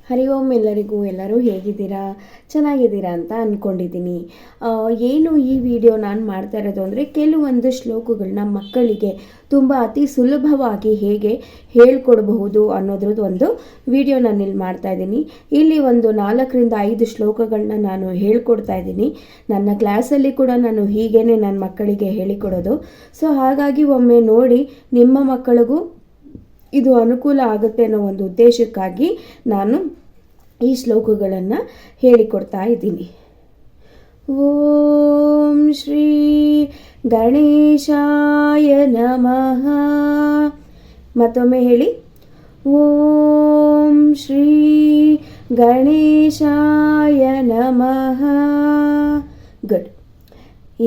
ಹರಿ ಓಂ ಎಲ್ಲರಿಗೂ. ಎಲ್ಲರೂ ಹೇಗಿದ್ದೀರಾ? ಚೆನ್ನಾಗಿದ್ದೀರಾ ಅಂತ ಅಂದ್ಕೊಂಡಿದ್ದೀನಿ. ಏನು ಈ ವಿಡಿಯೋ ನಾನು ಮಾಡ್ತಾ ಇರೋದು ಅಂದರೆ, ಕೆಲವೊಂದು ಶ್ಲೋಕಗಳನ್ನ ಮಕ್ಕಳಿಗೆ ತುಂಬ ಅತಿ ಸುಲಭವಾಗಿ ಹೇಗೆ ಹೇಳ್ಕೊಡ್ಬಹುದು ಅನ್ನೋದ್ರದ್ದು ಒಂದು ವಿಡಿಯೋ ನಾನು ಇಲ್ಲಿ ಮಾಡ್ತಾಯಿದ್ದೀನಿ. ಇಲ್ಲಿ ಒಂದು 4-5 ಶ್ಲೋಕಗಳನ್ನ ನಾನು ಹೇಳ್ಕೊಡ್ತಾ ಇದ್ದೀನಿ. ನನ್ನ ಕ್ಲಾಸಲ್ಲಿ ಕೂಡ ನಾನು ಹೀಗೇ ನನ್ನ ಮಕ್ಕಳಿಗೆ ಹೇಳಿಕೊಡೋದು. ಸೊ ಹಾಗಾಗಿ ಒಮ್ಮೆ ನೋಡಿ, ನಿಮ್ಮ ಮಕ್ಕಳಿಗೂ ಇದು ಅನುಕೂಲ ಆಗುತ್ತೆ ಅನ್ನೋ ಒಂದು ಉದ್ದೇಶಕ್ಕಾಗಿ ನಾನು ಈ ಶ್ಲೋಕಗಳನ್ನು ಹೇಳಿಕೊಡ್ತಾ ಇದ್ದೀನಿ. ಓಂ ಶ್ರೀ ಗಣೇಶಾಯ ನಮಃ. ಮತ್ತೊಮ್ಮೆ ಹೇಳಿ, ಓಂ ಶ್ರೀ ಗಣೇಶಾಯ ನಮಃ. ಗುಡ್.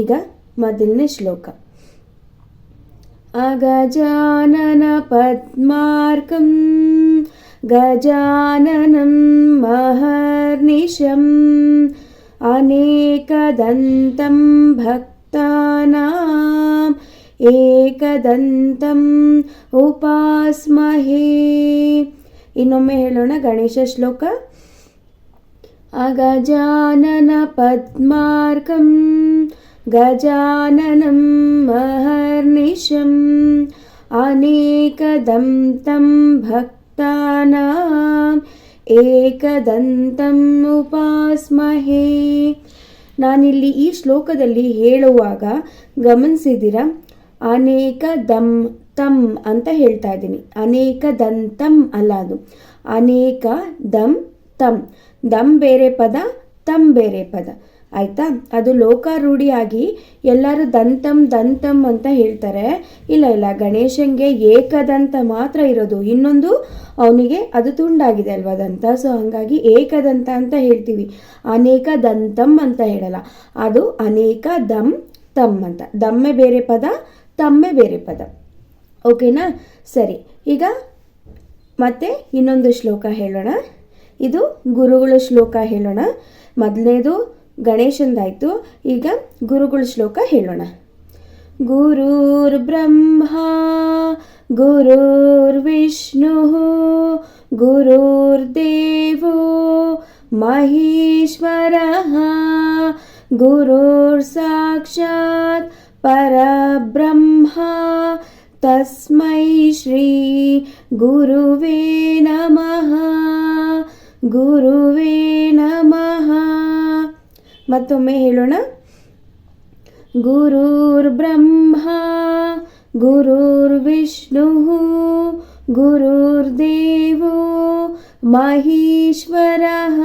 ಈಗ ಮೊದಲನೇ ಶ್ಲೋಕ. ಅಗಜಾನನ ಪದ್ಮಾರ್ಕಂ ಗಜಾನನಂ ಮಹರ್ನಿಶಂ ಅನೇಕದಂತಂ ಭಕ್ತಾನಾಂ ಏಕದಂತಂ ಉಪಾಸ್ಮಹೇ. ಇನ್ನೊಮ್ಮೆ ಹೇಳೋಣ ಗಣೇಶ ಶ್ಲೋಕ. ಅಗಜಾನನ ಪದ್ಮಾರ್ಕಂ ಗಜಾನನಂ ಮಹರ್ನಿಶಂ ಅನೇಕದಂತಂ ಭಕ್ತಾನಾಂ ಏಕದಂತಂ ಉಪಾಸ್ಮಹೇ. ನಾನಿಲ್ಲಿ ಈ ಶ್ಲೋಕದಲ್ಲಿ ಹೇಳುವಾಗ ಗಮನಿಸಿದ್ದೀರಾ, ಅನೇಕ ದಂ ತಂ ಅಂತ ಹೇಳ್ತಾ ಇದ್ದೀನಿ. ಅನೇಕ ದಂತಂ ಅಲ್ಲ, ಅದು ಅನೇಕ ದಂ ತಂ. ದಂ ಬೇರೆ ಪದ, ತಂ ಬೇರೆ ಪದ, ಆಯಿತಾ? ಅದು ಲೋಕಾರೂಢಿಯಾಗಿ ಎಲ್ಲರೂ ದಂತಂ ದಂತಂ ಅಂತ ಹೇಳ್ತಾರೆ. ಇಲ್ಲ, ಗಣೇಶಂಗೆ ಏಕದಂತ ಮಾತ್ರ ಇರೋದು, ಇನ್ನೊಂದು ಅವನಿಗೆ ಅದು ತುಂಡಾಗಿದೆ ಅಲ್ವಾ ದಂತ. ಸೊ ಹಾಗಾಗಿ ಏಕದಂತ ಅಂತ ಹೇಳ್ತೀವಿ, ಅನೇಕ ದಂತಂ ಅಂತ ಹೇಳಲ್ಲ. ಅದು ಅನೇಕ ದಂ ತಂ ಅಂತ. ದಮ್ಮೆ ಬೇರೆ ಪದ, ತಮ್ಮೆ ಬೇರೆ ಪದ. ಓಕೆನಾ? ಸರಿ, ಈಗ ಮತ್ತೆ ಇನ್ನೊಂದು ಶ್ಲೋಕ ಹೇಳೋಣ. ಇದು ಗುರುಗಳ ಶ್ಲೋಕ ಹೇಳೋಣ. ಮೊದಲನೇದು ಗಣೇಶಂದಾಯಿತು, ಈಗ ಗುರುಗಳ ಶ್ಲೋಕ ಹೇಳೋಣ. ಗುರುರ್ ಬ್ರಹ್ಮ ಗುರುರ್ ವಿಷ್ಣು ಗುರುರ್ ದೇವೋ ಮಹೇಶ್ವರಃ ಗುರುರ್ ಸಾಕ್ಷಾತ್ ಪರಬ್ರಹ್ಮ ತಸ್ಮೈ ಶ್ರೀ ಗುರುವೇ ನಮಃ. ಗುರುವೇ ನಮಃ. ಮತ್ತೊಮ್ಮೆ ಹೇಳೋಣ. ಗುರುರ್ ಬ್ರಹ್ಮ ಗುರುರ್ ವಿಷ್ಣು ಗುರುರ್ ದೇವೋ ಮಹೇಶ್ವರಃ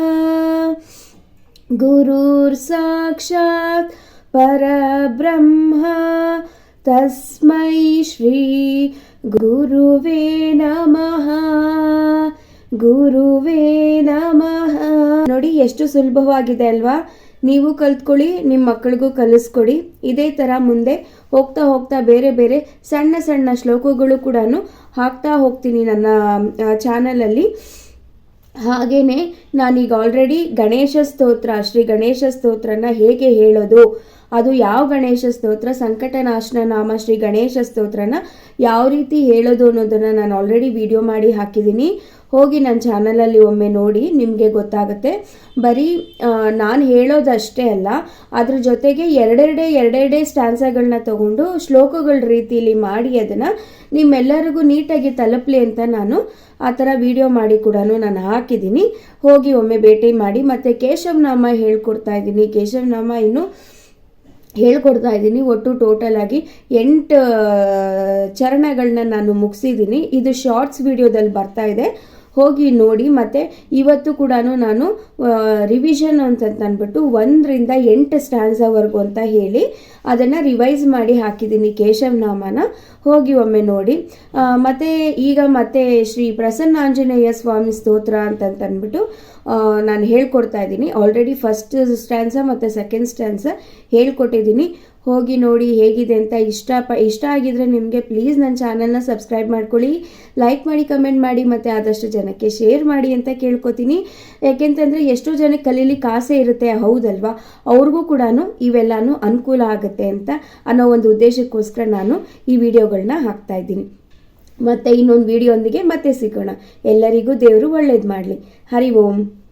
ಗುರುರ್ ಸಾಕ್ಷಾತ್ ಪರಬ್ರಹ್ಮ ತಸ್ಮೈ ಶ್ರೀ ಗುರುವೇ ನಮಃ. ಗುರುವೇ ನಮಃ. ನೋಡಿ ಎಷ್ಟು ಸುಲಭವಾಗಿದೆ ಅಲ್ವಾ? ನೀವು ಕಲ್ತ್ಕೊಳ್ಳಿ, ನಿಮ್ಮ ಮಕ್ಕಳಿಗೂ ಕಲಿಸ್ಕೊಡಿ. ಇದೇ ಥರ ಮುಂದೆ ಹೋಗ್ತಾ ಹೋಗ್ತಾ ಬೇರೆ ಬೇರೆ ಸಣ್ಣ ಸಣ್ಣ ಶ್ಲೋಕಗಳು ಕೂಡ ಹಾಕ್ತಾ ಹೋಗ್ತೀನಿ ನನ್ನ ಚಾನಲಲ್ಲಿ. ಹಾಗೆಯೇ ನಾನೀಗ ಆಲ್ರೆಡಿ ಗಣೇಶ ಸ್ತೋತ್ರ, ಶ್ರೀ ಗಣೇಶ ಸ್ತೋತ್ರನ ಹೇಗೆ ಹೇಳೋದು, ಅದು ಯಾವ ಗಣೇಶ ಸ್ತೋತ್ರ, ಸಂಕಟನಾಶನ ನಾಮ ಶ್ರೀ ಗಣೇಶ ಸ್ತೋತ್ರನ ಯಾವ ರೀತಿ ಹೇಳೋದು ಅನ್ನೋದನ್ನು ನಾನು ಆಲ್ರೆಡಿ ವಿಡಿಯೋ ಮಾಡಿ ಹಾಕಿದ್ದೀನಿ. ಹೋಗಿ ನನ್ನ ಚಾನಲಲ್ಲಿ ಒಮ್ಮೆ ನೋಡಿ, ನಿಮಗೆ ಗೊತ್ತಾಗುತ್ತೆ. ಬರೀ ನಾನು ಹೇಳೋದಷ್ಟೇ ಅಲ್ಲ, ಅದ್ರ ಜೊತೆಗೆ ಎರಡೆರಡೇ ಸ್ಟ್ಯಾನ್ಸಗಳನ್ನ ತಗೊಂಡು ಶ್ಲೋಕಗಳ ರೀತಿಯಲ್ಲಿ ಮಾಡಿ ಅದನ್ನು ನಿಮ್ಮೆಲ್ಲರಿಗೂ ನೀಟಾಗಿ ತಲುಪಲಿ ಅಂತ ನಾನು ಆ ಥರ ವಿಡಿಯೋ ಮಾಡಿ ಕೂಡ ನಾನು ಹಾಕಿದ್ದೀನಿ. ಹೋಗಿ ಒಮ್ಮೆ ಭೇಟಿ ಮಾಡಿ. ಮತ್ತು ಕೇಶವನಾಮ ಹೇಳ್ಕೊಡ್ತಾ ಇದ್ದೀನಿ. ಕೇಶವನಾಮ ಇನ್ನೂ ಹೇಳ್ಕೊಡ್ತಾ ಇದ್ದೀನಿ. ಒಟ್ಟು ಟೋಟಲ್ ಆಗಿ 8 ಚರಣಗಳನ್ನ ನಾನು ಮುಗಿಸಿದ್ದೀನಿ. ಇದು ಶಾರ್ಟ್ಸ್ ವಿಡಿಯೋದಲ್ಲಿ ಬರ್ತಾ ಇದೆ, ಹೋಗಿ ನೋಡಿ. ಮತ್ತು ಇವತ್ತು ಕೂಡ ನಾನು ರಿವಿಷನ್ ಅಂತಂದ್ಬಿಟ್ಟು 1ರಿಂದ 8 ಸ್ಟ್ಯಾನ್ಸವರೆಗೂ ಅಂತ ಹೇಳಿ ಅದನ್ನು ರಿವೈಸ್ ಮಾಡಿ ಹಾಕಿದ್ದೀನಿ ಕೇಶವನಾಮನ. ಹೋಗಿ ಒಮ್ಮೆ ನೋಡಿ. ಮತ್ತು ಈಗ ಮತ್ತೆ ಶ್ರೀ ಪ್ರಸನ್ನಾಂಜನೇಯ ಸ್ವಾಮಿ ಸ್ತೋತ್ರ ಅಂತಂದ್ಬಿಟ್ಟು ನಾನು ಹೇಳ್ಕೊಡ್ತಾ ಇದ್ದೀನಿ. ಆಲ್ರೆಡಿ ಫಸ್ಟ್ ಸ್ಟ್ಯಾನ್ಸ ಮತ್ತು ಸೆಕೆಂಡ್ ಸ್ಟ್ಯಾನ್ಸ ಹೇಳ್ಕೊಟ್ಟಿದ್ದೀನಿ. ಹೋಗಿ ನೋಡಿ ಹೇಗಿದೆ ಅಂತ. ಇಷ್ಟ ಆಗಿದ್ರೆ ನಿಮಗೆ ಪ್ಲೀಸ್ ನನ್ನ ಚಾನಲ್ನ ಸಬ್ಸ್ಕ್ರೈಬ್ ಮಾಡ್ಕೊಳ್ಳಿ, ಲೈಕ್ ಮಾಡಿ, ಕಮೆಂಟ್ ಮಾಡಿ, ಮತ್ತು ಆದಷ್ಟು ಜನಕ್ಕೆ ಶೇರ್ ಮಾಡಿ ಅಂತ ಕೇಳ್ಕೊತೀನಿ. ಯಾಕೆಂತಂದರೆ ಎಷ್ಟೋ ಜನಕ್ಕೆ ಕಲೀಲಿಕ್ಕೆ ಆಸೆ ಇರುತ್ತೆ, ಹೌದಲ್ವಾ? ಅವ್ರಿಗೂ ಕೂಡ ಇವೆಲ್ಲನೂ ಅನುಕೂಲ ಆಗುತ್ತೆ ಅಂತ ಅನ್ನೋ ಒಂದು ಉದ್ದೇಶಕ್ಕೋಸ್ಕರ ನಾನು ಈ ವಿಡಿಯೋಗಳನ್ನ ಹಾಕ್ತಾ ಇದ್ದೀನಿ. ಮತ್ತೆ ಇನ್ನೊಂದು ವಿಡಿಯೋಂದಿಗೆ ಮತ್ತೆ ಸಿಗೋಣ. ಎಲ್ಲರಿಗೂ ದೇವರು ಒಳ್ಳೇದು ಮಾಡಲಿ. ಹರಿ ಓಂ.